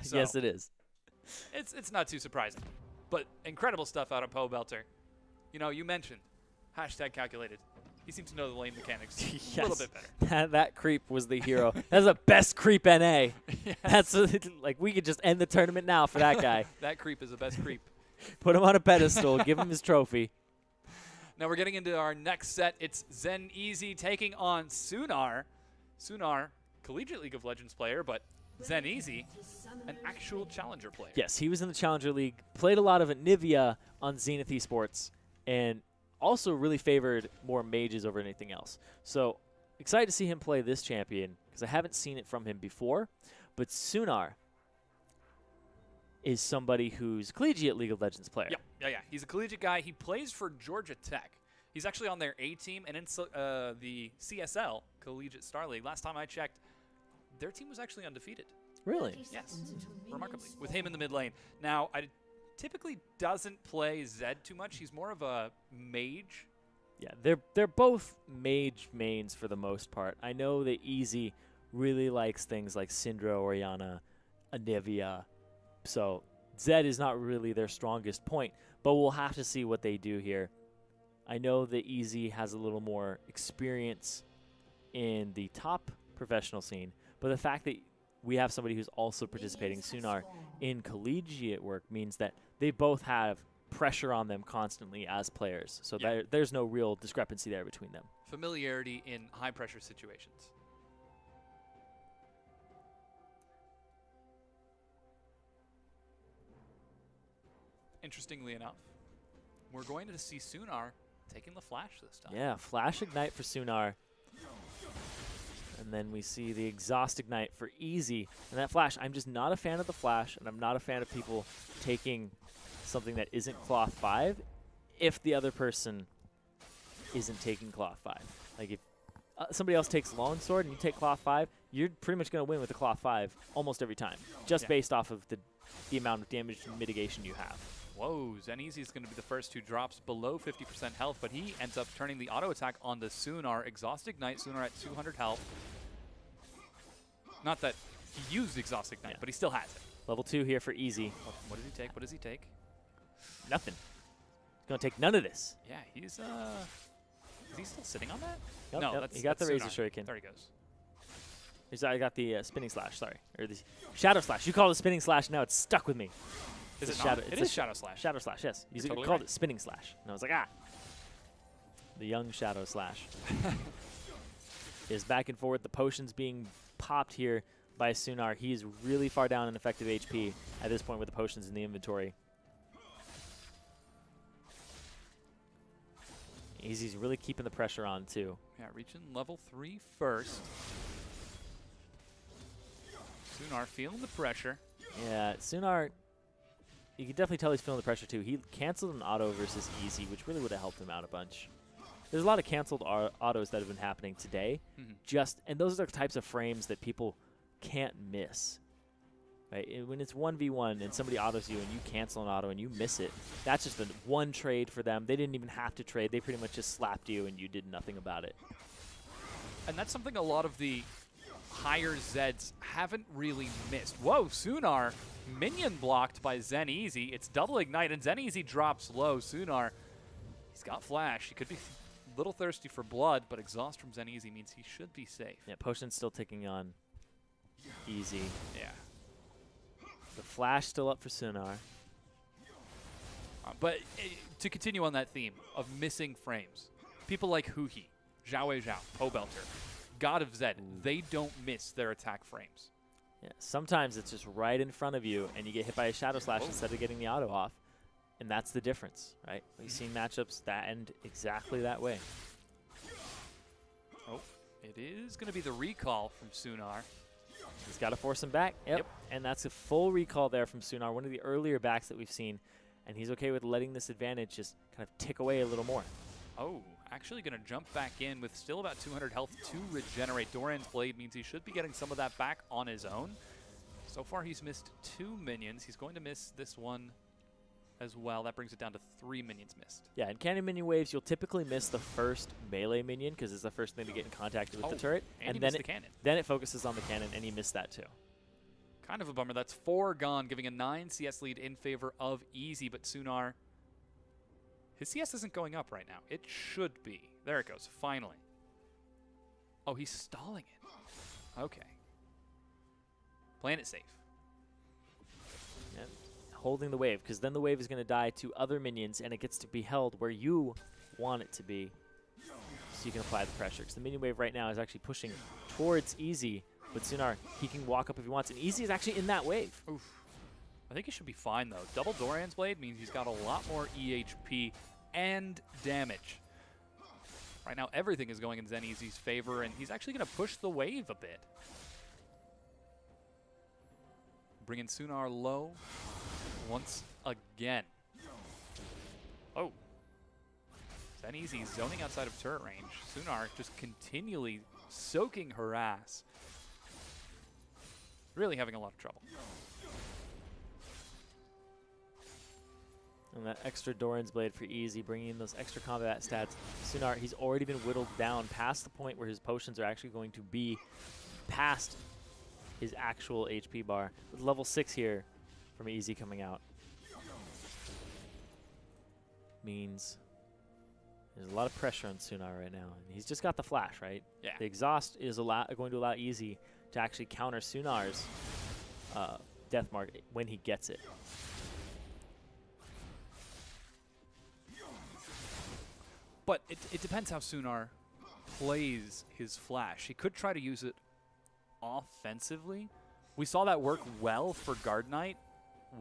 So Yes, it is. it's not too surprising. But incredible stuff out of Poe Belter. You know, you mentioned hashtag calculated. He seems to know the lane mechanics a little bit better. That creep was the hero. That's the best creep NA. Yes. That's like we could just end the tournament now for that guy. That creep is the best creep. Put him on a pedestal. Give him his trophy. Now we're getting into our next set. It's Zen Easy taking on Sunar. Sunar, collegiate League of Legends player, but Zen Easy, an actual challenger player. Yes, he was in the Challenger League. Played a lot of Nivea on Zenith Esports, and also really favored more mages over anything else. So excited to see him play this champion because I haven't seen it from him before. But Sunar is somebody who's a collegiate League of Legends player. Yeah. He's a collegiate guy. He plays for Georgia Tech. He's actually on their A team and in the CSL, Collegiate Star League. Last time I checked, their team was actually undefeated. Really? Yes, remarkably, with him in the mid lane. Now, I typically doesn't play Zed too much. He's more of a mage. Yeah, they're both mage mains for the most part. I know that Easy really likes things like Syndra, Orianna, Anivia. So Zed is not really their strongest point, but we'll have to see what they do here. I know that Easy has a little more experience in the top professional scene, but the fact that we have somebody who's also participating, Sunar, in collegiate work means that they both have pressure on them constantly as players. So there's no real discrepancy there between them. Familiarity in high-pressure situations. Interestingly enough, we're going to see Sunar taking the flash this time. Yeah, flash ignite for Sunar. And then we see the exhaust ignite for Easy. And that flash, I'm just not a fan of the flash, and I'm not a fan of people taking something that isn't cloth 5 if the other person isn't taking cloth 5. Like if somebody else takes long sword and you take cloth 5, you're pretty much going to win with the cloth 5 almost every time, just based off of the amount of damage mitigation you have. Whoa, Zen Easy is going to be the first who drops below 50% health, but he ends up turning the auto attack on the Sunar. Exhaust Ignite, Sunar at 200 health. Not that he used Exhaust Ignite, but he still has it. Level 2 here for Easy. What does he take? What does he take? Nothing. He's going to take none of this. Yeah, he's, is he still sitting on that? Nope, No, nope. that's He got the Sunar. Razor Shuriken. There he goes. I got the spinning slash, sorry. Or the Shadow Slash. You call it spinning slash, now it's stuck with me. Is it Shadow? not? It is Shadow Slash. Shadow Slash, yes. You totally called right. it spinning slash. And I was like, the young Shadow Slash. Is back and forth. The potion's being popped here by Sunar. He is really far down in effective HP at this point with the potions in the inventory. Easy's really keeping the pressure on, too. Yeah, reaching level 3 first. Sunar feeling the pressure. Yeah, Sunar, you can definitely tell he's feeling the pressure, too. He canceled an auto versus Easy, which really would have helped him out a bunch. There's a lot of canceled autos that have been happening today. And those are the types of frames that people can't miss. Right? When it's 1v1 and somebody autos you and you cancel an auto and you miss it, that's just one trade for them. They didn't even have to trade. They pretty much just slapped you and you did nothing about it. And that's something a lot of the higher Zeds haven't really missed. Whoa, Sunar, minion blocked by Zen Easy. It's double ignite, and Zen Easy drops low. Sunar, he's got flash. He could be a little thirsty for blood, but exhaust from Zen Easy means he should be safe. Yeah, potion's still ticking on Easy. Yeah. The flash still up for Sunar. But to continue on that theme of missing frames, people like Huhi, Zhao Zhao, Poe Belter, God of Zed, they don't miss their attack frames. Yeah, sometimes it's just right in front of you, and you get hit by a Shadow Slash instead of getting the auto off, and that's the difference, right? We've seen matchups that end exactly that way. Oh, it is going to be the recall from Sunar. He's got to force him back. Yep. And that's a full recall there from Sunar, one of the earlier backs that we've seen, and he's okay with letting this advantage just kind of tick away a little more. Oh, actually going to jump back in with still about 200 health to regenerate. Doran's Blade means he should be getting some of that back on his own. So far, he's missed 2 minions. He's going to miss this one as well. That brings it down to 3 minions missed. Yeah, in cannon minion waves, you'll typically miss the first melee minion because it's the first thing to get in contact with the turret. And then the cannon. Then it focuses on the cannon, and he missed that too. Kind of a bummer. That's 4 gone, giving a 9 CS lead in favor of Easy, but Sunar, his CS isn't going up right now. It should be. There it goes, finally. Oh, he's stalling it. Okay. Playing it safe. Yeah, holding the wave, because then the wave is going to die to other minions, and it gets to be held where you want it to be, so you can apply the pressure. Because the minion wave right now is actually pushing towards Easy, but Sunar, he can walk up if he wants, and Easy is actually in that wave. Oof. I think he should be fine, though. Double Doran's Blade means he's got a lot more EHP and damage. Right now, everything is going in Zen Easy's favor, and he's actually going to push the wave a bit. Bringing Sunar low once again. Oh. Zen Easy zoning outside of turret range. Sunar just continually soaking her ass. Really having a lot of trouble. And that extra Doran's Blade for Easy, bringing in those extra combat stats. Sunar, he's already been whittled down past the point where his potions are actually going to be past his actual HP bar. With level 6 here from Easy coming out. Means there's a lot of pressure on Sunar right now. And he's just got the flash, right? Yeah. The exhaust is going to allow Easy to actually counter Sunar's death mark when he gets it. But it depends how Sunar plays his flash. He could try to use it offensively. We saw that work well for Guard Knight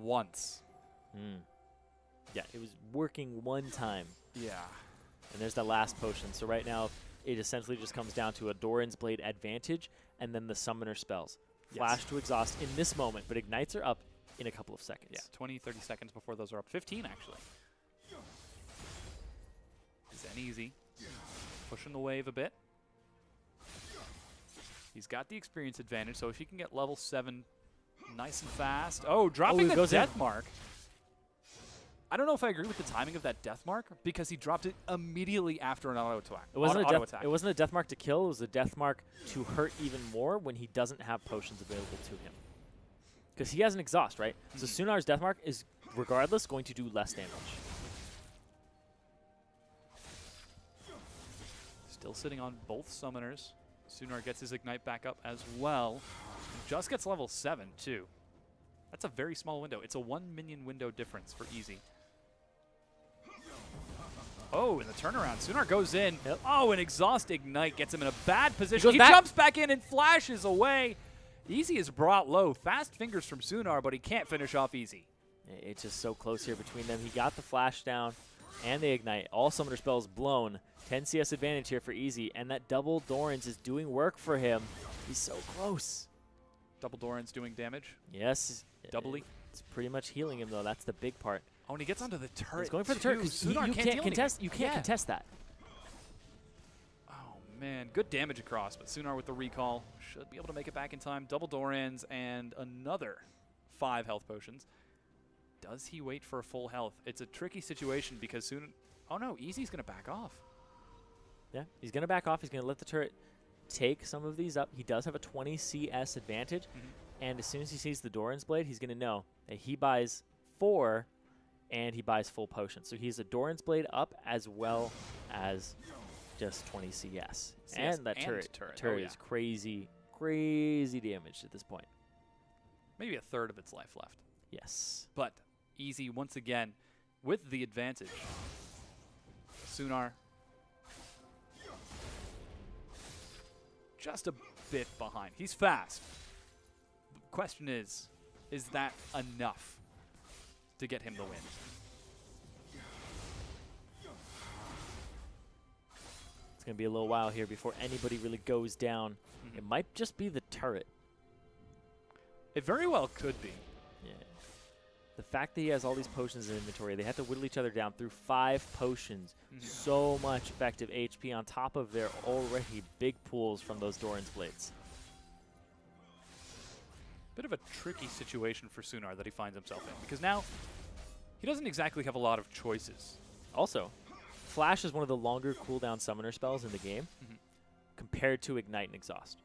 once. Yeah, it was working one time. Yeah. And there's that last potion. So right now, it essentially just comes down to a Doran's Blade advantage and then the summoner spells. Flash to exhaust in this moment, but ignites are up in a couple of seconds. Yeah, 20, 30 seconds before those are up. 15, actually. Zen Easy pushing the wave a bit. He's got the experience advantage, so if he can get level 7 nice and fast. Oh, dropping the death mark. I don't know if I agree with the timing of that death mark because he dropped it immediately after an auto attack. It wasn't a death mark to kill. It was a death mark to hurt even more when he doesn't have potions available to him. Because he has an exhaust, right? So Sunar's death mark is, regardless, going to do less damage. Still sitting on both summoners. Sunar gets his ignite back up as well. And just gets level 7, too. That's a very small window. It's a 1 minion window difference for Easy. Oh, in the turnaround, Sunar goes in. Yep. Oh, an exhaust ignite gets him in a bad position. He jumps back in and flashes away. Easy is brought low. Fast fingers from Sunar, but he can't finish off Easy. It's just so close here between them. He got the flash down and the ignite. All summoner spells blown. 10 CS advantage here for Easy, and that double Doran's is doing work for him. He's so close. Double Doran's doing damage? Yes. Doubly? It's pretty much healing him, though. That's the big part. Oh, and he gets onto the turret. He's going for the turret because you can't contest. You can't contest that. Oh man, good damage across, but Sunar with the recall should be able to make it back in time. Double Doran's and another 5 health potions. Does he wait for a full health? It's a tricky situation because soon. Oh no, Easy's gonna back off. Yeah, he's gonna back off. He's gonna let the turret take some of these up. He does have a 20 CS advantage, and as soon as he sees the Doran's Blade, he's gonna know that he buys 4. And he buys full potion. So he's a Doran's Blade up as well as just 20 CS. And that turret is crazy, crazy damage at this point. Maybe a third of its life left. Yes. But Easy, once again, with the advantage. Sunar just a bit behind. He's fast. The question is that enough to get him the win? It's going to be a little while here before anybody really goes down. It might just be the turret. It very well could be. Yeah. The fact that he has all these potions in inventory, they have to whittle each other down through 5 potions. So much effective HP on top of their already big pools from those Doran's Blades. Bit of a tricky situation for Sunar that he finds himself in, because now he doesn't exactly have a lot of choices. Also, Flash is one of the longer cooldown summoner spells in the game compared to Ignite and Exhaust.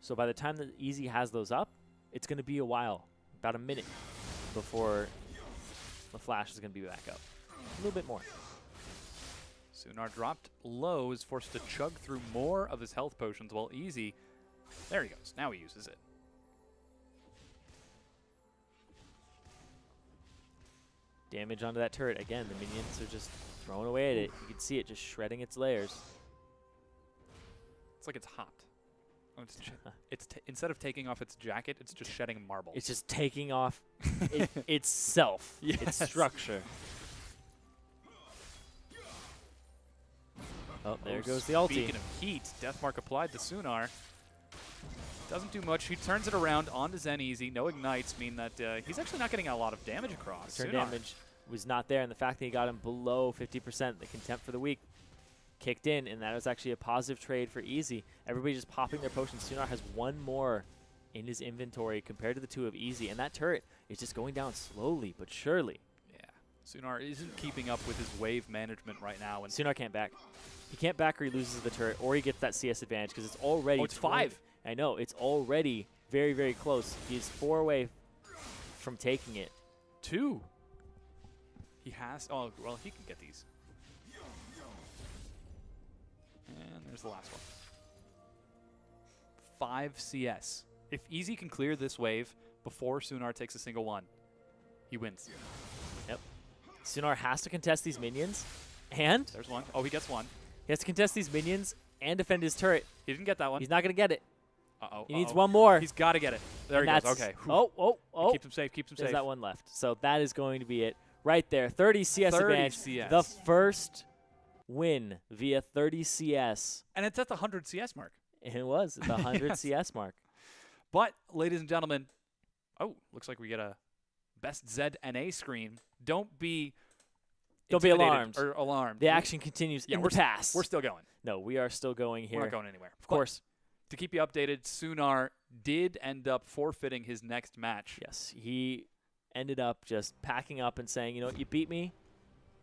So by the time that Easy has those up, it's going to be a while, about a minute, before the flash is going to be back up. A little bit more. Sunar dropped low, is forced to chug through more of his health potions while Easy, there he goes, now he uses it. Damage onto that turret. Again, the minions are just throwing away at it. You can see it just shredding its layers. It's like it's hot. Oh, it's instead of taking off its jacket, it's just shedding marble. It's just taking off itself, its structure. Oh, there goes the ulti. Speaking of heat, death mark applied to Sunar. Doesn't do much. He turns it around onto Zen Easy. No ignites mean that he's actually not getting a lot of damage across. Turn damage was not there, and the fact that he got him below 50%, the contempt for the weak, kicked in, and that was actually a positive trade for Easy. Everybody just popping their potions. Sunar has one more in his inventory compared to the two of Easy, and that turret is just going down slowly but surely. Yeah, Sunar isn't keeping up with his wave management right now. And Sunar can't back. He can't back or he loses the turret, or he gets that CS advantage because it's already— Oh, it's 5. I know, it's already very, very close. He's 4 away from taking it. 2. He has— oh, well, he can get these. And there's the last one. 5 CS. If Easy can clear this wave before Sunar takes a single one, he wins. Yep. Sunar has to contest these minions, and— there's one. Oh, he gets one. He has to contest these minions and defend his turret. He didn't get that one. He's not going to get it. Uh-oh. He needs one more. He's got to get it. There he goes. Okay. Oh. Keeps him safe. Keeps him safe. There's that one left. So that is going to be it right there. 30 CS 30 advantage. CS. The first win via 30 CS. And it's at the 100 CS mark. It was at the 100 Yes. CS mark. But, ladies and gentlemen, oh, looks like we get a best ZNA screen. Don't be alarmed. Or alarmed. The action continues in the past. We're still going. No, we are still going here. We're not going anywhere. Of course. To keep you updated, Sunar did end up forfeiting his next match. Yes, he ended up just packing up and saying, you know what, you beat me.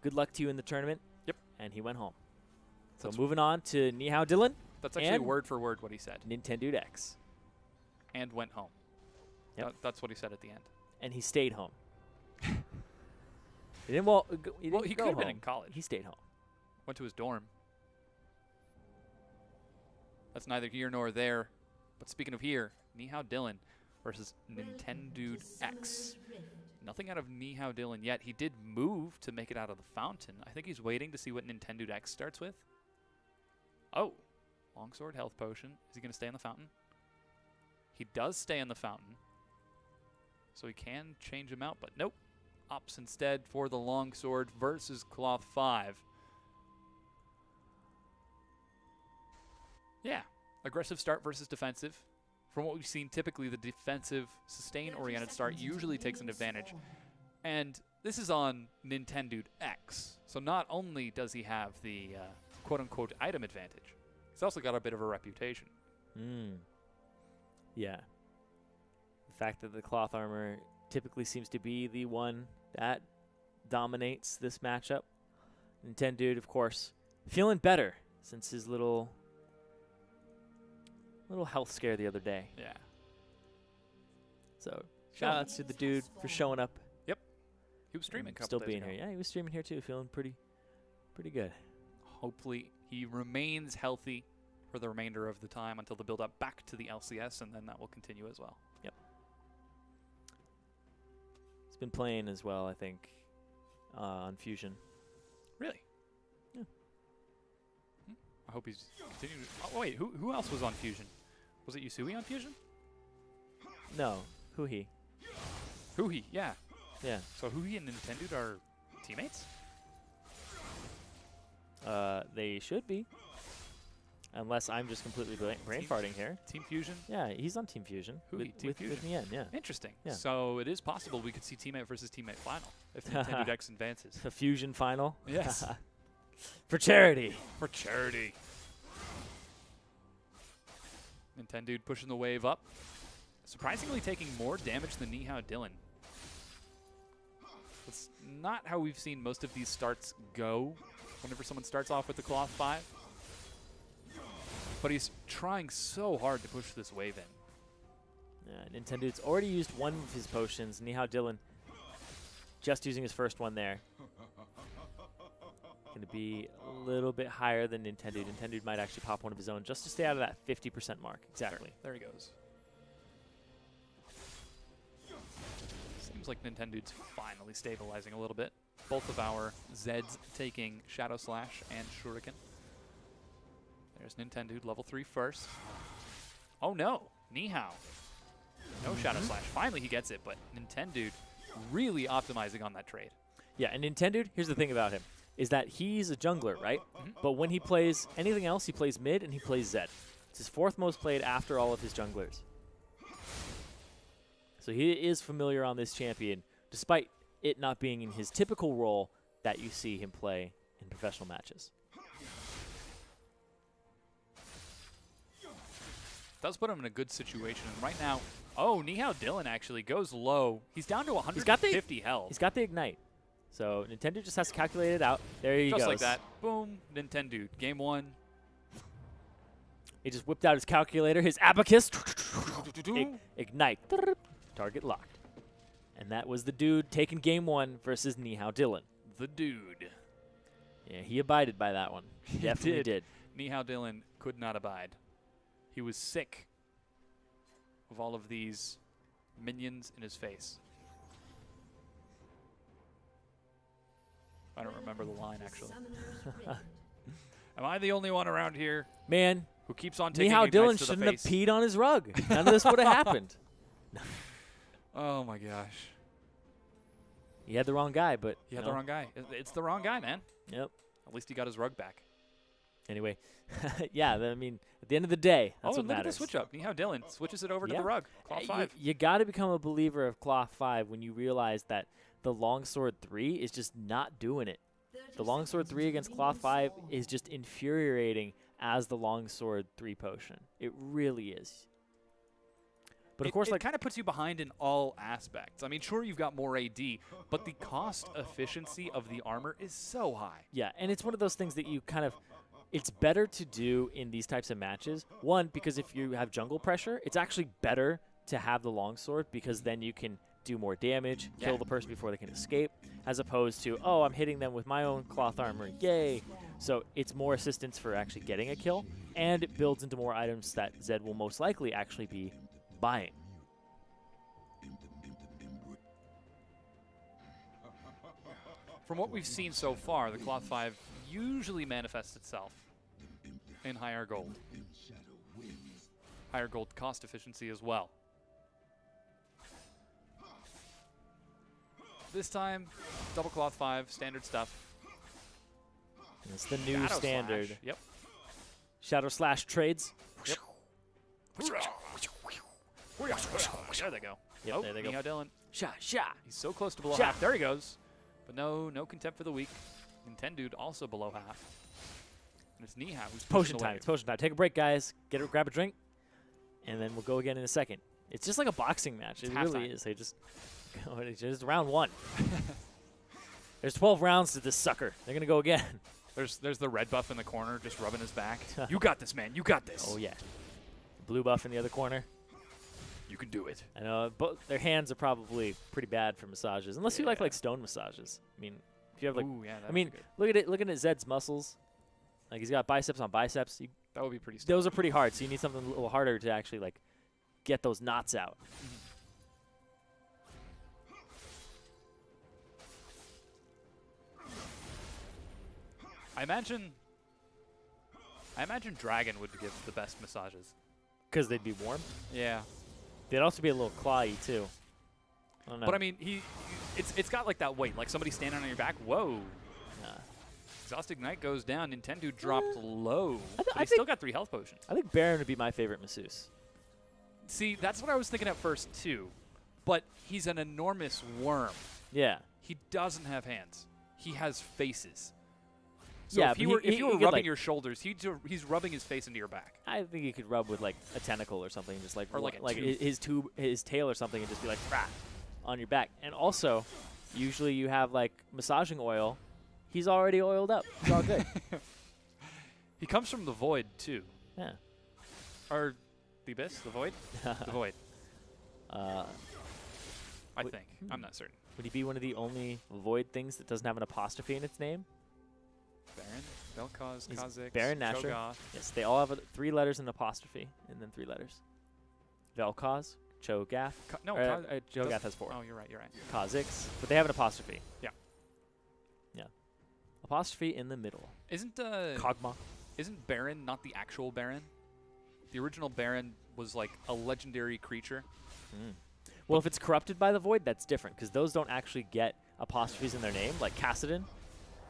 Good luck to you in the tournament. Yep. And he went home. So moving on to Nihao Dylan. That's actually word for word what he said. Nintendo X. And went home. Yep. That's what he said at the end. And he stayed home. he didn't he could have been in college. He stayed home. Went to his dorm. That's neither here nor there. But speaking of here, Nihao Dylan versus Nintendo X. Nothing out of Nihao Dylan yet. He did move to make it out of the fountain. I think he's waiting to see what Nintendo X starts with. Oh, longsword health potion. Is he going to stay in the fountain? He does stay in the fountain. So he can change him out, but nope. Opts instead for the longsword versus Cloth 5. Yeah, aggressive start versus defensive. From what we've seen, typically the defensive, sustain-oriented start usually takes an advantage. And this is on Nintendo X. So not only does he have the quote-unquote item advantage, he's also got a bit of a reputation. Yeah. The fact that the cloth armor typically seems to be the one that dominates this matchup. Nintendo, of course, feeling better since his little health scare the other day. Yeah. So shout outs to the dude for showing up. Yep. He was streaming a couple still days being ago. here. Yeah, he was streaming here too, feeling pretty good. Hopefully he remains healthy for the remainder of the time until the build up back to the LCS, and then that will continue as well. Yep. He's been playing as well, I think, on Fusion. Really? Yeah. I hope he's continuing. Oh, wait, who else was on Fusion? Was it Yusui on Fusion? No, Huhi. Huhi, yeah. Yeah. So Huhi and Nintendo are teammates? They should be. Unless I'm just completely brain farting here. Team Fusion? Yeah, he's on Team Fusion. Huhi, Team Fusion. With Mien, yeah. Interesting. Yeah. So it is possible we could see teammate versus teammate final if Nintendo X advances. The Fusion final? Yes. For charity. For charity. Nintendo pushing the wave up. Surprisingly taking more damage than Nihao Dylan. That's not how we've seen most of these starts go whenever someone starts off with the Cloth 5. But he's trying so hard to push this wave in. Nintendo's already used one of his potions. Nihao Dylan just using his first one there. Going to be a little bit higher than Nintendo. Nintendo might actually pop one of his own just to stay out of that 50% mark. Exactly. There he goes. Seems like Nintendo's finally stabilizing a little bit. Both of our Zeds taking Shadow Slash and Shuriken. There's Nintendo, level 3 first. Oh no, Nihao. No Shadow Slash. Finally he gets it, but Nintendo really optimizing on that trade. Yeah, and Nintendo, here's the thing about him, is that he's a jungler, right? But when he plays anything else, he plays mid and he plays Zed. It's his 4th most played after all of his junglers. So he is familiar on this champion, despite it not being in his typical role that you see him play in professional matches. Does put him in a good situation. And right now, oh, Nihao Dylan actually goes low. He's down to 150 health. He's got the Ignite. So Nintendo just has to calculate it out. There he goes. Just like that. Boom. Nintendo. Game 1. He just whipped out his calculator, his abacus. Ignite. Target locked. And that was the dude taking game 1 versus Nihao Dylan. The dude. Yeah, he abided by that one. He definitely did. Nihao Dylan could not abide. He was sick of all of these minions in his face. I don't remember the line, actually. Am I the only one around here Man, who keeps on taking Nihao Dylan to the shouldn't have face? peed on his rug. None of this would have happened. Oh, my gosh. He had the wrong guy, but He had the wrong guy. It's the wrong guy, man. Yep. At least he got his rug back. Anyway, yeah, I mean, at the end of the day, that's what look matters. at the switch up. Nihao Dylan switches it over to Yeah. the rug. Cloth 5. You got to become a believer of Cloth 5 when you realize that the Longsword 3 is just not doing it. The Longsword 3 against Cloth 5 is just infuriating as the Longsword 3 potion. It really is. But of course, it like, kind of puts you behind in all aspects. I mean, sure, you've got more AD, but the cost efficiency of the armor is so high. yeah, and it's one of those things that you kind of, it's better to do in these types of matches. One, because if you have jungle pressure, it's actually better to have the longsword because then you can do more damage, kill the person before they can escape, as opposed to, oh, I'm hitting them with my own cloth armor, yay. So it's more assistance for actually getting a kill, and it builds into more items that Zed will most likely actually be buying. From what we've seen so far, the Cloth 5 usually manifests itself in higher gold. Higher gold cost efficiency as well. This time, double Cloth 5, standard stuff. It's the new Shadow standard. Slash. Yep. Shadow Slash trades. Yep. There they go. Yep, Oh, there they go. Nihao Dylan. Sha, sha. He's so close to below Sha. half. There he goes. But no contempt for the weak. Nintendo also below half. And it's Nihao who's Potion pushing time. away. It's potion time. Take a break, guys. Grab a drink, and then we'll go again in a second. It's just like a boxing match. It's It really halftime. is. They just go. It's just round 1. There's 12 rounds to this sucker. They're gonna go again. There's the red buff in the corner just rubbing his back. You got this, man. You got this. Oh yeah. Blue buff in the other corner. You can do it. I know, but their hands are probably pretty bad for massages, unless you like stone massages. I mean, if you have like, Ooh, yeah, I mean, good. looking at Zed's muscles, like he's got biceps on biceps. That would be pretty. Those are pretty hard, so you need something a little harder to actually like get those knots out. I imagine Dragon would give the best massages. Because they'd be warm. Yeah. They'd also be a little clawy too. I don't know. But I mean, it's got like that weight, like somebody standing on your back. Whoa. Exhaust Ignite goes down. Nintendo dropped low. But I he's still got 3 health potions. I think Baron would be my favorite masseuse. See, that's what I was thinking at first too. But he's an enormous worm. Yeah. He doesn't have hands. He has faces. So Yeah, if but you were he could, rubbing like, your shoulders, he's rubbing his face into your back. I think he could rub with like a tentacle or something, just like Or like a tooth. his tail or something, and just be like rah, on your back. And also, usually you have like massaging oil. He's already oiled up. It's all good. He comes from the Void too. Yeah. Or the Abyss, the Void, the Void. I think. I'm not certain. Would he be one of the only Void things that doesn't have an apostrophe in its name? Baron, Vel'Koz, He's Kha'Zix, Baron Nashor. Cho'Gath. Yes, they all have 3 letters and an apostrophe, and then 3 letters. Vel'Koz, Cho'Gath. No, Cho'Gath has 4. Oh, you're right. You're right. Kha'Zix, but they have an apostrophe. Yeah. Yeah. Apostrophe in the middle. Isn't Kog'Maw. Isn't Baron not the actual Baron? The original Baron was like a legendary creature. Well, if it's corrupted by the Void, that's different, because those don't actually get apostrophes in their name, like Kassadin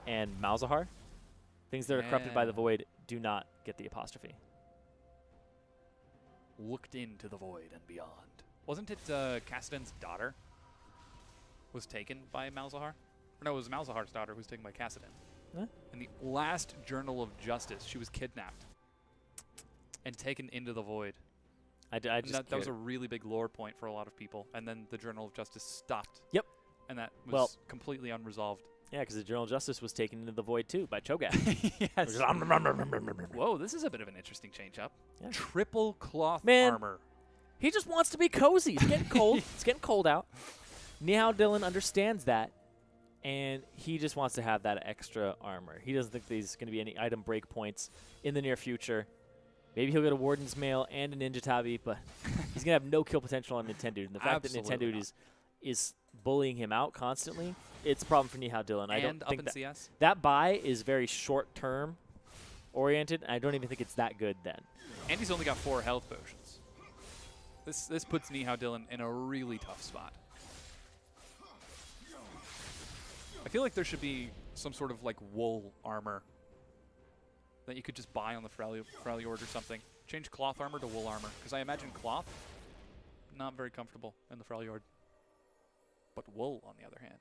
and Malzahar. Things that are corrupted by the Void do not get the apostrophe. Looked into the void and beyond. Wasn't it Kassadin's daughter was taken by Malzahar? Or no, it was Malzahar's daughter who was taken by Kassadin. Huh? In the last Journal of Justice, she was kidnapped and taken into the void. That was a really big lore point for a lot of people. And then the Journal of Justice stopped. Yep. And that was completely unresolved. Yeah, because the Journal of Justice was taken into the void too by Cho'Gath. Yes. Whoa, this is a bit of an interesting change-up. Yeah. Triple cloth Man. armor. He just wants to be cozy. It's getting cold. It's getting cold out. Nihao Dylan understands that, and he just wants to have that extra armor. He doesn't think there's going to be any item breakpoints in the near future. Maybe he'll get a Warden's Mail and a Ninja Tabi, but he's going to have no kill potential on Nintendude. And the fact that Nintendude is bullying him out constantly, it's a problem for Nihao Dylan. I don't think that buy is very short-term oriented, and I don't even think it's that good then. And he's only got 4 health potions. This puts Nihao Dylan in a really tough spot. I feel like there should be some sort of like wool armor that you could just buy on the Freljord or something. Change cloth armor to wool armor, because I imagine cloth not very comfortable in the Freljord. But wool, on the other hand.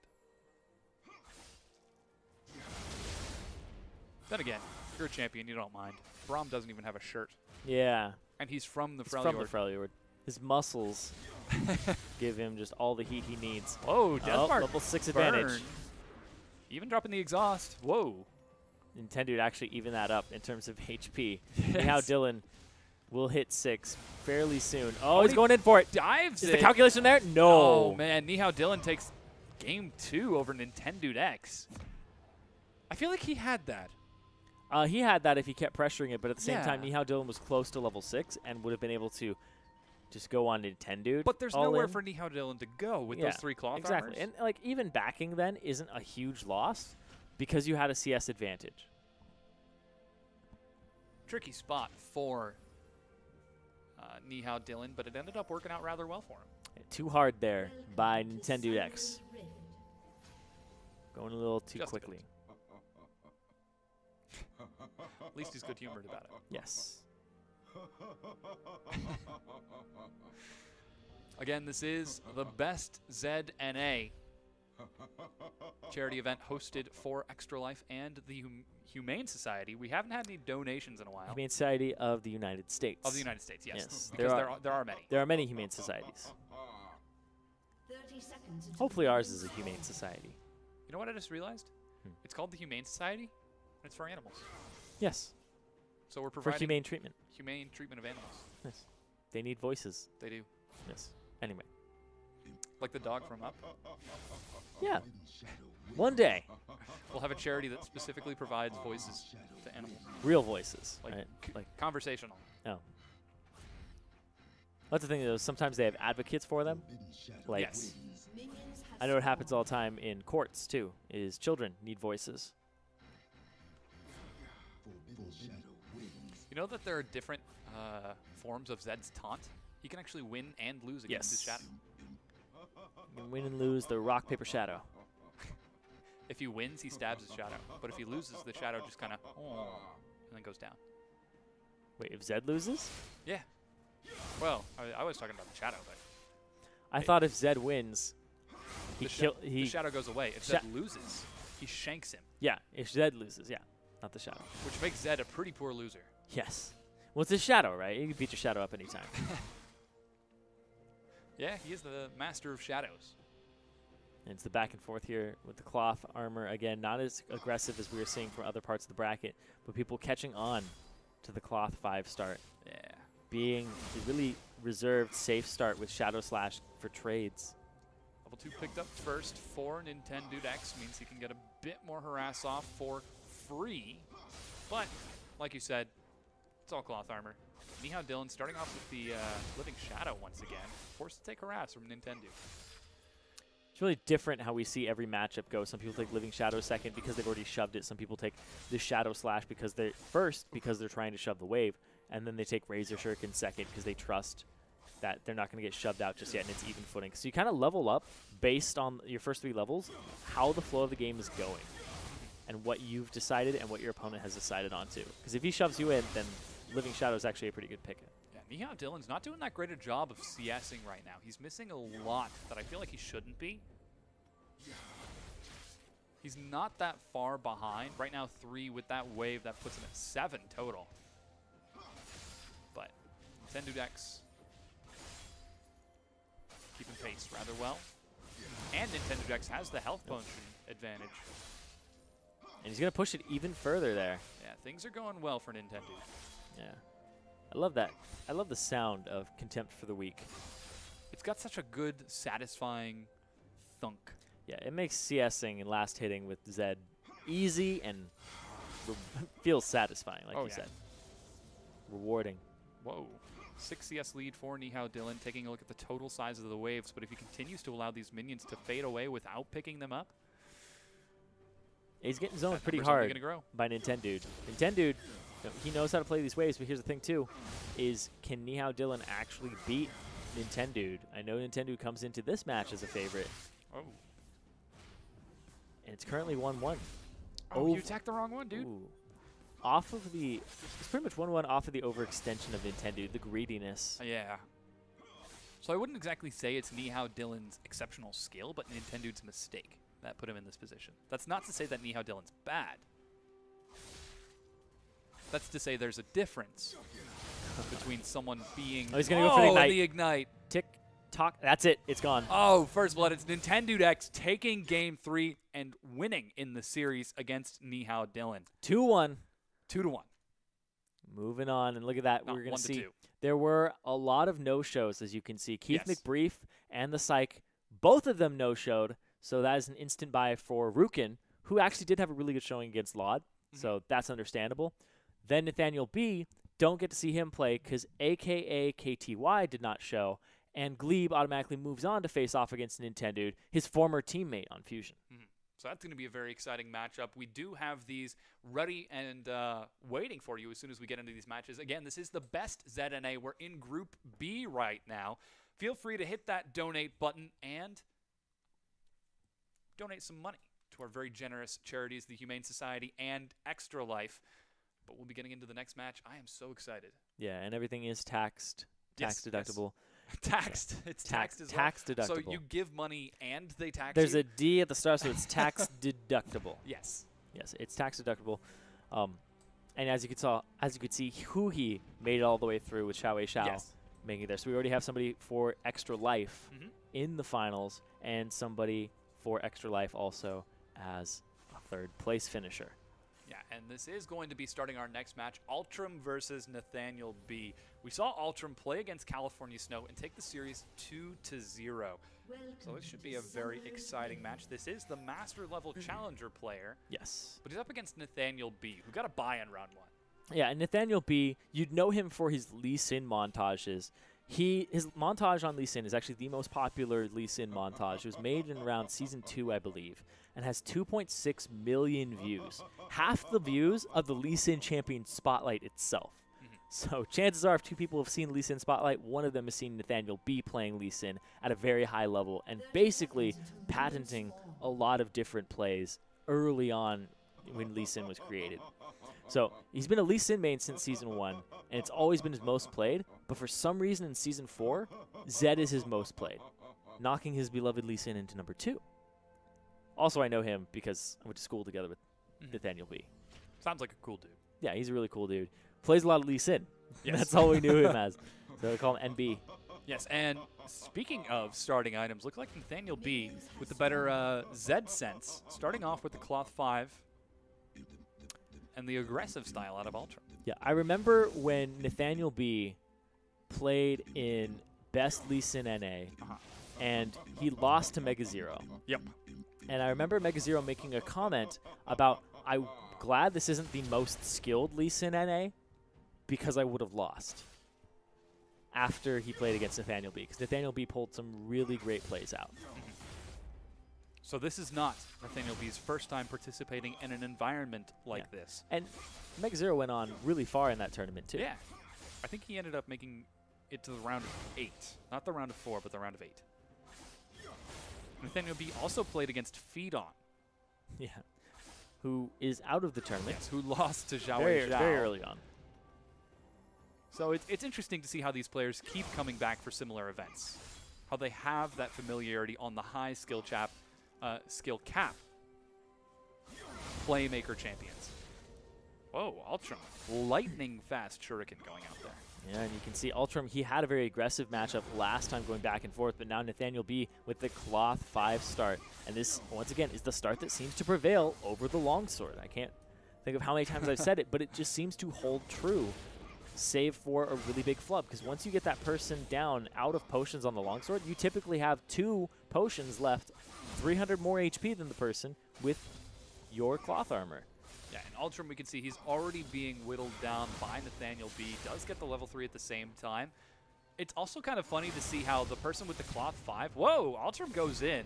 Then again, if you're a champion, you don't mind. Braum doesn't even have a shirt. Yeah. And he's from the Freljord. From the Freljord. His muscles give him just all the heat he needs. Whoa, Deathmark. Level 6 advantage. Even dropping the exhaust. Whoa. Nintendo to actually even that up in terms of HP. Yes. How Dylan will hit 6 fairly soon. Oh, he's going in for it. Dives Is the calculation there? No. Oh, man. Nihao Dylan takes game 2 over Nintendude X. I feel like he had that. He had that if he kept pressuring it, but at the same time, Nihao Dylan was close to level 6 and would have been able to just go on Nintendude. But there's nowhere for Nihao Dylan to go with those 3 cloth exactly. armors. And like even backing then isn't a huge loss because you had a CS advantage. Tricky spot for Nihao Dylan, but it ended up working out rather well for him. Too hard there by Nintendude X. Going a little too quickly. At least he's good-humored about it. Yes. Again, this is the Best ZNA charity event hosted for Extra Life and the Humane Society. We haven't had any donations in a while. Humane Society of the United States. Of the United States, yes. Yes. Because there are many. There are many humane societies. 30 seconds. Hopefully ours is a humane society. You know what I just realized? It's called the Humane Society, and it's for animals. Yes. So we're providing for humane treatment. Humane treatment of animals. Yes. They need voices. They do. Yes. Anyway. Like the dog from Up. Yeah. One day. We'll have a charity that specifically provides voices to animals. Real voices. Like, right? like conversational. Oh. That's the thing, though. Sometimes they have advocates for them. Like, yes. I know it happens all the time in courts, too, is children need voices. You know that there are different forms of Zed's taunt? He can actually win and lose against his shadow. You can win and lose the rock, paper, shadow. If he wins, he stabs his shadow. But if he loses, the shadow just kind of and then goes down. Wait, if Zed loses? Yeah. Well, I was talking about the shadow, but I thought if Zed wins, the shadow goes away. If Zed loses, he shanks him. Yeah, if Zed loses, yeah, not the shadow. Which makes Zed a pretty poor loser. Yes. Well, it's a shadow, right? You can beat your shadow up anytime. Yeah, he is the master of shadows. And it's the back and forth here with the cloth armor. Again, not as aggressive as we were seeing from other parts of the bracket, but people catching on to the cloth 5 start. Yeah. Being really reserved safe start with Shadow Slash for trades. Level 2 picked up first for Nintendo X means he can get a bit more harass off for free. But, like you said, it's all cloth armor. Nihao Dylan starting off with the Living Shadow once again. Forced to take harass from Nintendo. It's really different how we see every matchup go. Some people take Living Shadow second because they've already shoved it. Some people take the Shadow Slash because they're trying to shove the wave. And then they take Razor Shuriken second because they trust that they're not going to get shoved out just yet and it's even footing. So you kind of level up based on your first 3 levels, how the flow of the game is going and what you've decided and what your opponent has decided on too. Because if he shoves you in, then Living Shadow is actually a pretty good pick. Yeah, Nihao Dylan's not doing that great a job of CSing right now. He's missing a lot that I feel like he shouldn't be. He's not that far behind. Right now, 3 with that wave, that puts him at 7 total. But Nintendo X keeping pace rather well. And Nintendo X has the health potion advantage. And he's going to push it even further there. Yeah, things are going well for Nintendo. Yeah. I love that. I love the sound of Contempt for the Weak. It's got such a good, satisfying thunk. Yeah, it makes CSing and last hitting with Zed easy and feels satisfying, like you said. Rewarding. Whoa. 6 CS lead for Nihao Dylan, taking a look at the total size of the waves, but if he continues to allow these minions to fade away without picking them up, he's getting zoned pretty number's only hard gonna grow. by Nintendo. Nintendo, he knows how to play these waves, but here's the thing too, is can Nihao Dylan actually beat Nintendo? I know Nintendo comes into this match as a favorite. Oh. And it's currently 1-1. Oh, you attacked the wrong one, dude. Ooh. Off of the, it's pretty much 1-1 off of the overextension of Nintendo, the greediness. Yeah. So I wouldn't exactly say it's Nihao Dylan's exceptional skill, but Nintendo's mistake that put him in this position. That's not to say that Nihao Dylan's bad. That's to say there's a difference between someone being... Oh, he's going to go for the ignite. The ignite. Tick, tock. That's it. It's gone. Oh, first blood. It's Nintendo X taking game 3 and winning in the series against Nihao Dylan. 2-1. 2-1. Moving on, and look at that. Not We're going to see 1-2. there were a lot of no-shows, as you can see. Keith Yes. McBrief and the Psych, both of them no-showed, so that is an instant buy for Rukin, who actually did have a really good showing against Laud, so that's understandable. Then Nathaniel B, don't get to see him play because AKA KTY did not show, and Glebe automatically moves on to face off against Nintendo, his former teammate on Fusion. So that's going to be a very exciting matchup. We do have these ready and waiting for you as soon as we get into these matches. Again, this is the best ZNA. We're in Group B right now. Feel free to hit that donate button and donate some money to our very generous charities, the Humane Society and Extra Life. But we'll be getting into the next match. I am so excited. Yeah, and everything is taxed, tax deductible. Yes. Taxed. It's taxed as well. Tax deductible. So you give money and they tax There's you? a D at the start, so it's tax deductible. Yes. Yes, it's tax deductible. And as you could see, Huhi made it all the way through with Xiao Wei Xiao Yes. making it there. So we already have somebody for Extra Life in the finals and somebody for Extra Life also as a third place finisher. Yeah, and this is going to be starting our next match, Ultram versus Nathaniel B. We saw Ultram play against California Snow and take the series 2-0. So it should be a very exciting match. This is the Master Level Challenger player. Yes. But he's up against Nathaniel B, who got a bye in round 1. Yeah, and Nathaniel B, you'd know him for his Lee Sin montages. His montage on Lee Sin is actually the most popular Lee Sin montage. It was made in around Season 2, I believe, and has 2.6 million views. Half the views of the Lee Sin Champion Spotlight itself. So chances are if 2 people have seen Lee Sin Spotlight, one of them has seen Nathaniel B playing Lee Sin at a very high level and basically patenting a lot of different plays early on when Lee Sin was created. So he's been a Lee Sin main since Season 1, and it's always been his most played, but for some reason in Season 4, Zed is his most played, knocking his beloved Lee Sin into number 2. Also, I know him because I went to school together with Nathaniel B. Sounds like a cool dude. Yeah, he's a really cool dude. Plays a lot of Lee Sin. Yes. That's all we knew him as. So we call him NB. Yes, and speaking of starting items, look like Nathaniel B with the better Zed sense, starting off with the Cloth 5 and the aggressive style out of Ultra. Yeah, I remember when Nathaniel B played in Best Lee Sin NA, and he lost to Mega Zero. Yep. And I remember Mega Zero making a comment about, I'm glad this isn't the most skilled Lee Sin NA because I would have lost after he played against Nathaniel B, because Nathaniel B pulled some really great plays out. So this is not Nathaniel B's first time participating in an environment like this. And Mega Zero went on really far in that tournament, too. Yeah. I think he ended up making it to the round of 8. Not the round of 4, but the round of 8. Nathaniel B also played against Feedon. Yeah. Who is out of the tournament. Yes, who lost to Zhao Very, Wei Zhao. very early on. So it's interesting to see how these players keep coming back for similar events. How they have that familiarity on the high skill cap Playmaker champions. Whoa, Ultram. Lightning fast Shuriken going out there. Yeah, and you can see Ultram, he had a very aggressive matchup last time going back and forth, but now Nathaniel B with the Cloth 5 start. And this, once again, is the start that seems to prevail over the longsword. I can't think of how many times I've said it, but it just seems to hold true, save for a really big flub. Because once you get that person down out of potions on the longsword, you typically have 2 potions left, 300 more HP than the person with your cloth armor. Yeah, and Ultram, we can see he's already being whittled down by Nathaniel B. Does get the level 3 at the same time. It's also kind of funny to see how the person with the Cloth 5, whoa, Ultram goes in,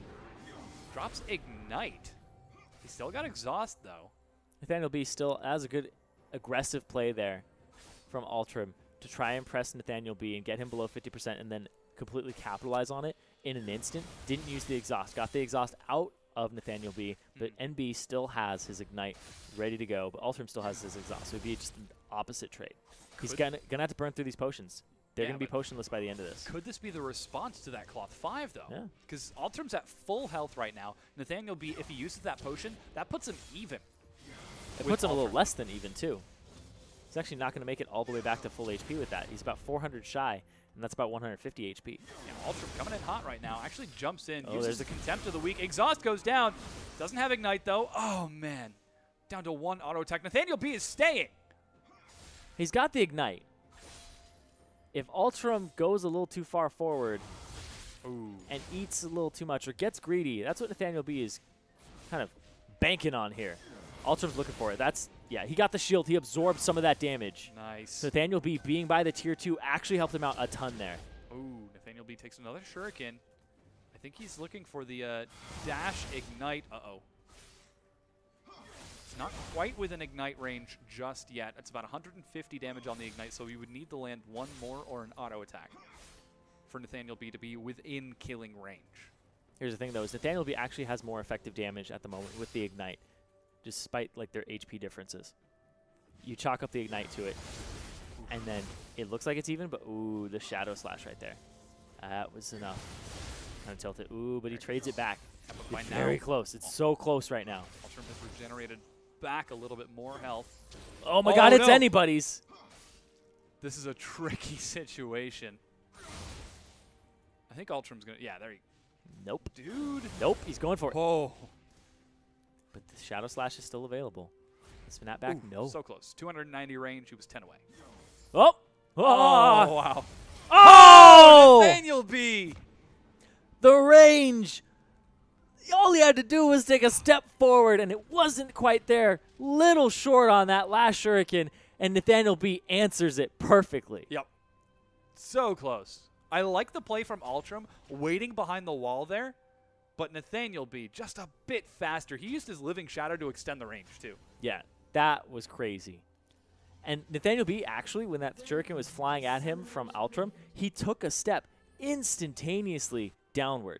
drops Ignite. He's still got Exhaust, though. Nathaniel B still has a good aggressive play there from Ultram to try and press Nathaniel B and get him below 50% and then completely capitalize on it in an instant. Didn't use the Exhaust. Got the Exhaust out of Nathaniel B, but NB still has his Ignite ready to go, but Ultram still has his Exhaust, so it'd be just an opposite trade. He's gonna have to burn through these potions. They're gonna be potionless by the end of this. Could this be the response to that Cloth 5, though? Yeah. Because Ultram's at full health right now. Nathaniel B, if he uses that potion, that puts him even. It puts him a little less than even, too. He's actually not gonna make it all the way back to full HP with that. He's about 400 shy, and that's about 150 HP. Yeah, Ultram coming in hot right now. Actually jumps in, Oh, uses the Contempt of the Weak. Exhaust goes down. Doesn't have Ignite, though. Oh, man. Down to 1 auto attack. Nathaniel B is staying. He's got the Ignite. If Ultram goes a little too far forward and eats a little too much or gets greedy, that's what Nathaniel B is kind of banking on here. Ultram's looking for it. Yeah, he got the shield. He absorbed some of that damage. Nice. So Nathaniel B being by the tier 2 actually helped him out a ton there. Ooh, Nathaniel B takes another Shuriken. I think he's looking for the dash Ignite. Uh-oh. It's not quite within Ignite range just yet. It's about 150 damage on the Ignite, so we would need to land 1 more or an auto attack for Nathaniel B to be within killing range. Here's the thing, though, is Nathaniel B actually has more effective damage at the moment with the Ignite, despite like their HP differences. You chalk up the Ignite to it, and then it looks like it's even, but ooh, the Shadow Slash right there. That was enough. Kind of tilt it. Ooh, but he trades it back. It's very close. It's so close right now. Ultram has regenerated back a little bit more health. Oh my god, it's no. anybody's. This is a tricky situation. I think Ultram's going to... Yeah, there you Nope. Dude. Nope, he's going for it. Oh. But the Shadow Slash is still available. Spin that back? No. So close. 290 range. He was 10 away. Oh! Oh, wow. Oh! Nathaniel B. The range! All he had to do was take a step forward, and it wasn't quite there. Little short on that last Shuriken, and Nathaniel B answers it perfectly. Yep. So close. I like the play from Ultram, waiting behind the wall there, but Nathaniel B just a bit faster. He used his Living Shadow to extend the range, too. Yeah, that was crazy. And Nathaniel B, actually, when that Shuriken was flying at him from Ultram, he took a step instantaneously downward.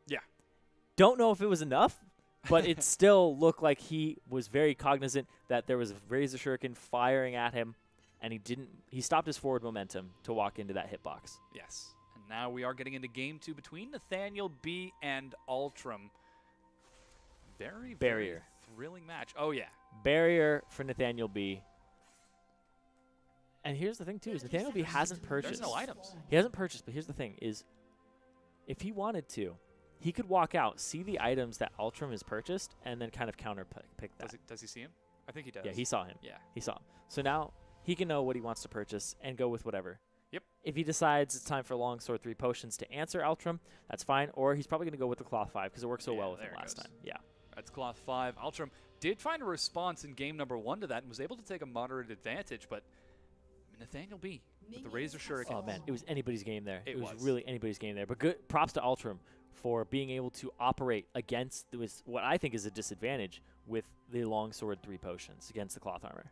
Yeah. Don't know if it was enough, but it still looked like he was very cognizant that there was a Razor Shuriken firing at him, and he stopped his forward momentum to walk into that hitbox. Yes. And now we are getting into game 2 between Nathaniel B and Ultram. Very thrilling match. Oh, yeah. Barrier for Nathaniel B. And here's the thing, too, is Nathaniel B hasn't purchased. There's no items. He hasn't purchased, but here's the thing, is if he wanted to, he could walk out, see the items that Ultram has purchased, and then kind of counter-pick that. Does he see him? I think he does. Yeah, he saw him. Yeah. He saw him. So now he can know what he wants to purchase and go with whatever. Yep. If he decides it's time for Longsword 3 potions to answer Altrum, that's fine. Or he's probably going to go with the Cloth 5 because it worked so well with him there it last goes. time. Yeah. That's Cloth 5. Altrum did find a response in game number 1 to that and was able to take a moderate advantage, but Nathaniel B with the Razor Shuriken. Oh, man. It was anybody's game there. It was was. really anybody's game there. But good props to Altrum for being able to operate against what I think is a disadvantage with the Longsword 3 potions against the Cloth Armor.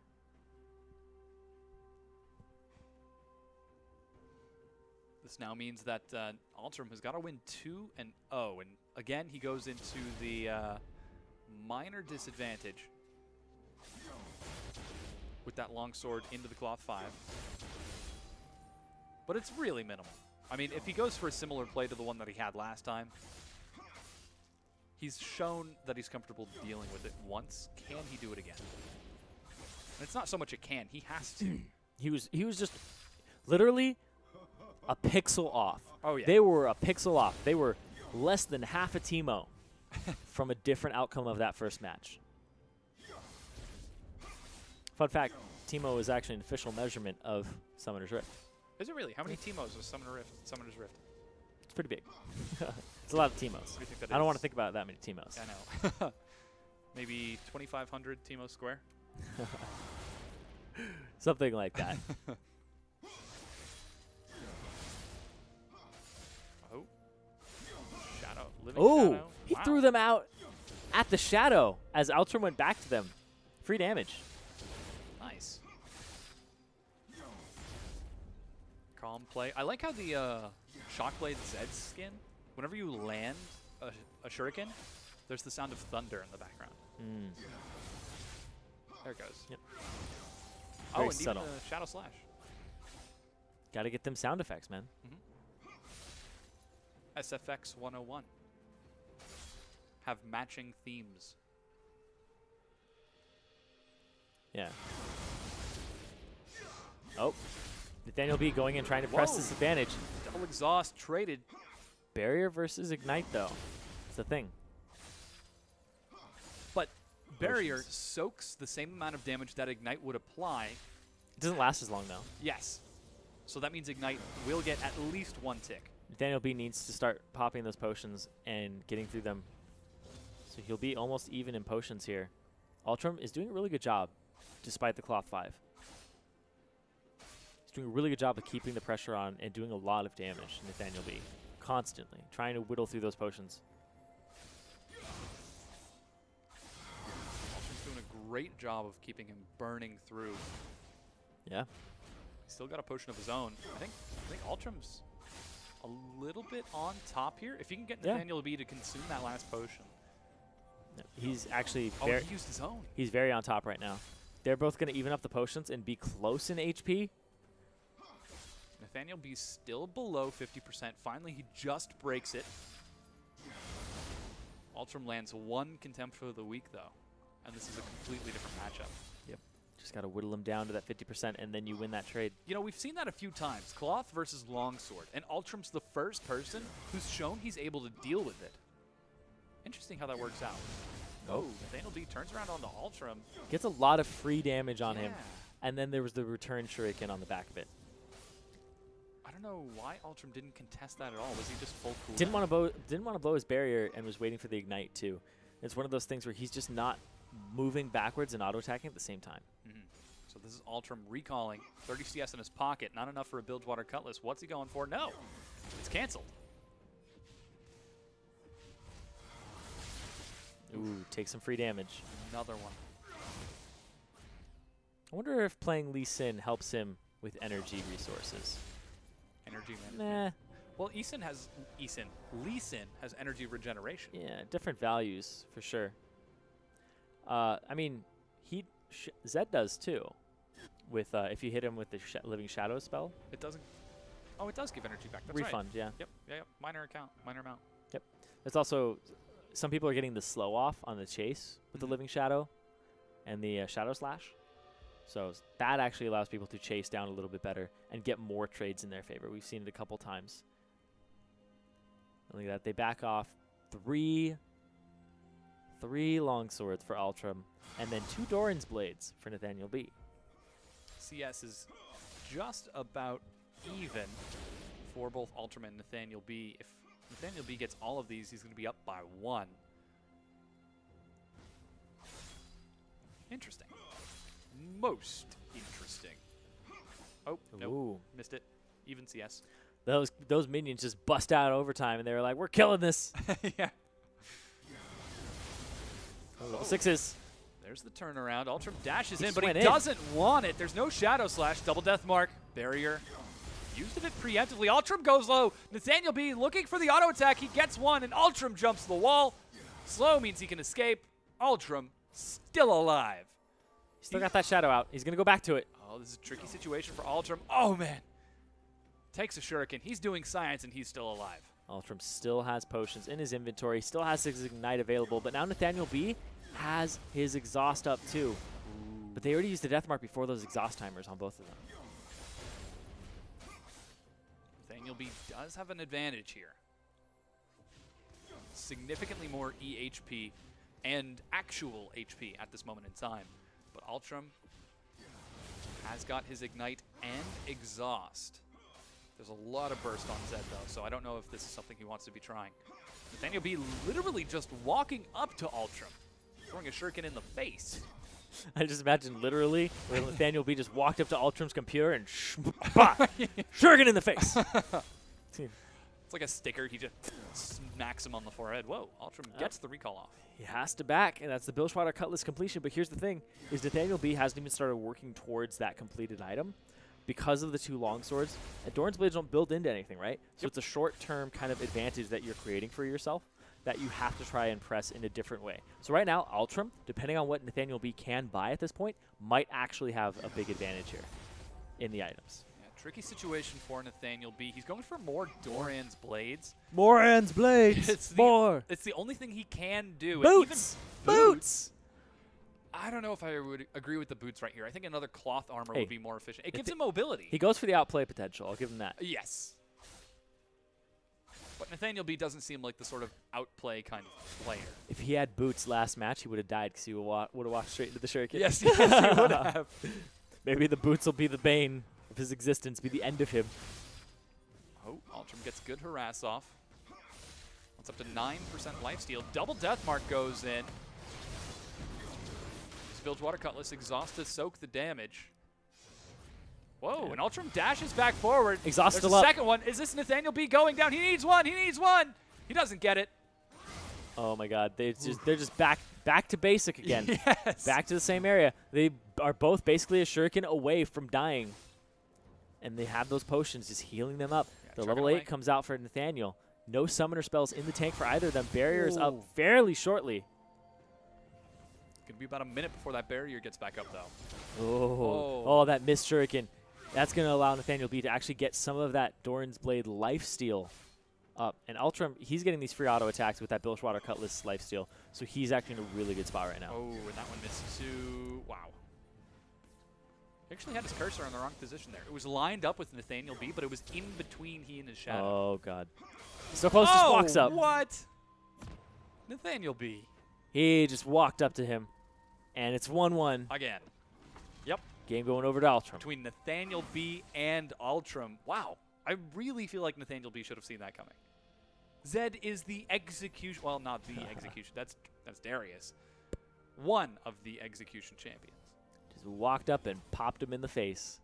This now means that Altrum has got to win 2-0, and again he goes into the minor disadvantage with that longsword into the Cloth 5. But it's really minimal. I mean, if he goes for a similar play to the one that he had last time, he's shown that he's comfortable dealing with it once. Can he do it again? And it's not so much a can, he has to. He was just literally a pixel off. Oh, yeah. They were a pixel off. They were less than half a Teemo from a different outcome of that first match. Fun fact, Teemo is actually an official measurement of Summoner's Rift. Is it really? How many Teemos was Summoner's Rift? It's pretty big. It's a lot of Teemos. What do you think that I don't is? want to think about that many Teemos. I know. Maybe 2,500 Teemo square? Something like that. Oh. Shadow. Living Oh, Shadow. he Wow. threw them out at the Shadow as Altrum went back to them. Free damage. Nice. Calm play. I like how the Shockblade Zed skin, whenever you land a shuriken, there's the sound of thunder in the background. Mm. There it goes. Yep. Oh, Very and subtle. even a Shadow Slash. Got to get them sound effects, man. SFX 101. Have matching themes. Yeah. Oh. Nathaniel B going in trying to press Whoa. this advantage. Double exhaust traded. Barrier versus Ignite, though. It's the thing. But Barrier Potions. soaks the same amount of damage that Ignite would apply. It doesn't last as long, though. Yes. So that means Ignite will get at least one tick. Nathaniel B needs to start popping those potions and getting through them. So he'll be almost even in potions here. Altrum is doing a really good job, despite the Cloth 5. He's doing a really good job of keeping the pressure on and doing a lot of damage, Nathaniel B. Constantly, trying to whittle through those potions. Altrum's doing a great job of keeping him burning through. Yeah. He's still got a potion of his own. I think Altrum's a little bit on top here. If you can get Yeah. Nathaniel B to consume that last potion. No, he's actually Oh, very, he used his own. he's very on top right now. They're both going to even up the potions and be close in HP. Nathaniel B's still below 50%. Finally, he just breaks it. Altrum lands one Contempt for the Weak, though. And this is a completely different matchup. Yep. Just got to whittle him down to that 50%, and then you win that trade. You know, we've seen that a few times. Cloth versus Longsword. And Altrum's the first person who's shown he's able to deal with it. Interesting how that works out. Oh, Nathaniel B turns around onto Altrum. Gets a lot of free damage on him. Yeah. And then there was the return shuriken on the back of it. I don't know why Altrum didn't contest that at all. Was he just full cooldown? Didn't want to blow his barrier and was waiting for the ignite too. It's one of those things where he's just not moving backwards and auto attacking at the same time. So this is Altrum recalling. 30 CS in his pocket. Not enough for a Bilgewater Cutlass. What's he going for? No. It's canceled. Ooh, take some free damage. Another one. I wonder if playing Lee Sin helps him with energy resources. Energy management. Nah. Well, Lee Sin has energy regeneration. Yeah, different values for sure. I mean, Zed does too. With if you hit him with the Living Shadow spell. It doesn't. Oh, it does give energy back. That's Refund, right. yeah. Yep. Minor amount. Yep. It's also some people are getting the slow off on the chase with the Living Shadow and the Shadow Slash. So that actually allows people to chase down a little bit better and get more trades in their favor. We've seen it a couple times. Look at that. They back off three longswords for Altrum and then 2 Doran's Blades for Nathaniel B. CS is just about even for both Ultram and Nathaniel B. If Nathaniel B gets all of these, he's going to be up by 1. Interesting. Most interesting. Oh, no. Ooh. Missed it. Even CS. Those minions just bust out overtime, and they were like, "We're killing this." Yeah. Level 6s. There's the turnaround. Ultram dashes He in, just but he went in. doesn't want it. There's no Shadow Slash. Double Death Mark. Barrier. Used a bit preemptively. Ultram goes low. Nathaniel B looking for the auto attack. He gets one, and Ultram jumps the wall. Slow means he can escape. Ultram still alive. Still got that shadow out. He's going to go back to it. Oh, this is a tricky situation for Ultram. Oh, man. Takes a shuriken. He's doing science, and he's still alive. Ultram still has potions in his inventory, still has his Ignite available, but now Nathaniel B has his exhaust up too. But they already used the death mark before those exhaust timers on both of them. Nathaniel B does have an advantage here. Significantly more EHP and actual HP at this moment in time. But Ultram has got his Ignite and Exhaust. There's a lot of burst on Zed, though, so I don't know if this is something he wants to be trying. Nathaniel B literally just walking up to Ultram, throwing a shuriken in the face. I just imagine literally where Nathaniel B just walked up to Ultram's computer and shuriken in the face. It's like a sticker. He just smacks him on the forehead. Whoa, Ultram gets the recall off. He has to back, and that's the Billshwatter Cutlass completion. But here's the thing, is Nathaniel B hasn't even started working towards that completed item because of the 2 longswords. And Doran's Blades don't build into anything, right? So it's a short-term kind of advantage that you're creating for yourself that you have to try and press in a different way. So right now, Ultram, depending on what Nathaniel B can buy at this point, might actually have a big advantage here in the items. Tricky situation for Nathaniel B. He's going for more Doran's Blades. Moran's Blades! It's the only thing he can do. Boots! And even Boots! I don't know if I would agree with the boots right here. I think another cloth armor Hey, would be more efficient. It gives him mobility. He goes for the outplay potential. I'll give him that. Yes. But Nathaniel B doesn't seem like the sort of outplay kind of player. If he had boots last match, he would have died because he would have walked straight into the shuriken. Yes, yes, he would have. Maybe the boots will be the bane of his existence, be the end of him. Oh, Ultram gets good harass off. It's up to 9% lifesteal. Double death mark goes in. Bilgewater Cutlass, exhaust to soak the damage. Whoa, and Ultram dashes back forward. Exhaust There's still a up. second one. Is this Nathaniel B going down? He needs one. He needs one. He doesn't get it. Oh my God, they're just back to basic again. Yes. Back to the same area. They are both basically a shuriken away from dying. And they have those potions just healing them up. Yeah, The trucking level away. 8 comes out for Nathaniel. No summoner spells in the tank for either of them. Barrier is up Ooh. fairly shortly. Going to be about a minute before that barrier gets back up, though. Oh, that missed shuriken. That's going to allow Nathaniel B to actually get some of that Doran's Blade lifesteal up. And Ultram, he's getting these free auto attacks with that Bilgewater Cutlass lifesteal. So he's actually in a really good spot right now. Oh, and that one missed too. Wow. He actually had his cursor in the wrong position there. It was lined up with Nathaniel B, but it was in between he and his shadow. Oh, God. So close, just walks up. What? Nathaniel B. He just walked up to him. And it's 1-1. Again. Yep. Game going over to Ultram. Between Nathaniel B and Ultram. Wow. I really feel like Nathaniel B should have seen that coming. Zed is the execution. Well, not the execution. That's Darius. One of the execution champions. Just walked up and popped him in the face.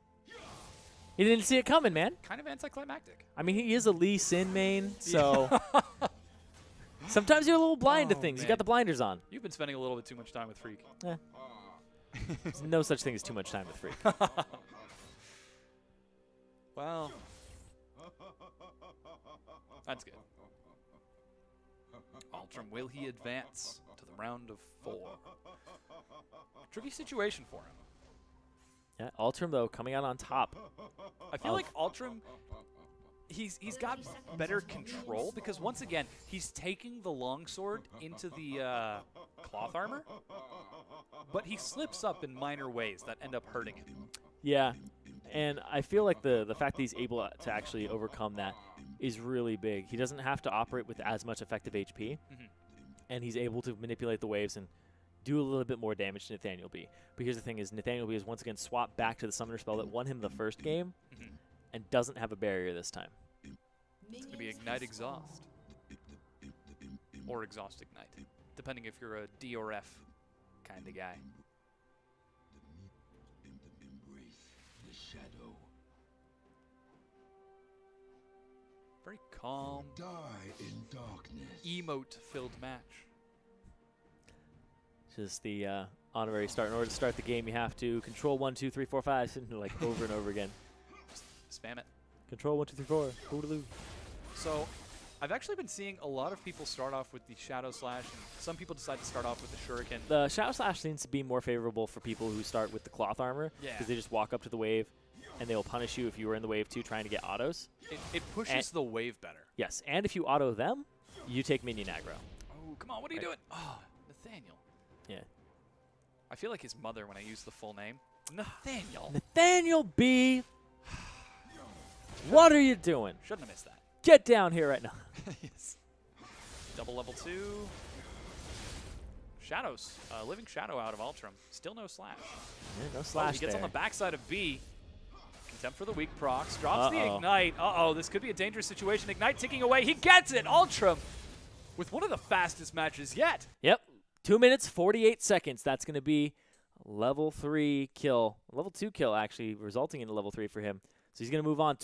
He didn't see it coming, man. Kind of anticlimactic. I mean, he is a Lee Sin main, so sometimes you're a little blind to things. You man. got the blinders on. You've been spending a little bit too much time with Freak. There's no such thing as too much time with Freak. Well, that's good. Ultram, will he advance to the round of 4? Tricky situation for him. Yeah, Ultram, though, coming out on top. I feel like Ultram, he's got better control because, once again, he's taking the longsword into the cloth armor, but he slips up in minor ways that end up hurting him. Yeah, and I feel like the fact that he's able to actually overcome that is really big. He doesn't have to operate with as much effective HP, and he's able to manipulate the waves and do a little bit more damage to Nathaniel B. But here's the thing is Nathaniel B is once again swapped back to the summoner spell that won him the first game, and doesn't have a barrier this time. It's going to be Ignite Exhaust. Or Exhaust Ignite, depending if you're a D or F kind of guy. Very calm, emote-filled match. Just the honorary start. In order to start the game, you have to control 1, 2, 3, 4, 5, like over and over again. Just spam it. Control 1, 2, 3, 4. Boogaloo. So, I've actually been seeing a lot of people start off with the Shadow Slash, and some people decide to start off with the Shuriken. The Shadow Slash seems to be more favorable for people who start with the cloth armor, Yeah. because they just walk up to the wave, and they will punish you if you were in the wave too, trying to get autos. It pushes the wave better. Yes, and if you auto them, you take minion aggro. Oh, come on, what are you doing? Oh, Nathaniel. Yeah. I feel like his mother when I use the full name. Nathaniel. Nathaniel B. What are you doing? Shouldn't have missed that. Get down here right now. Yes. Double level 2. Shadows. Living Shadow out of Ultram. Still no slash. Yeah, no slash He gets there. on the backside of B. Contempt for the weak procs. Drops the Ignite. Uh-oh, this could be a dangerous situation. Ignite ticking away. He gets it. Ultram with one of the fastest matches yet. Yep. 2 minutes, 48 seconds. That's going to be level 3 kill. Level 2 kill, actually, resulting in a level 3 for him. So he's going to move on to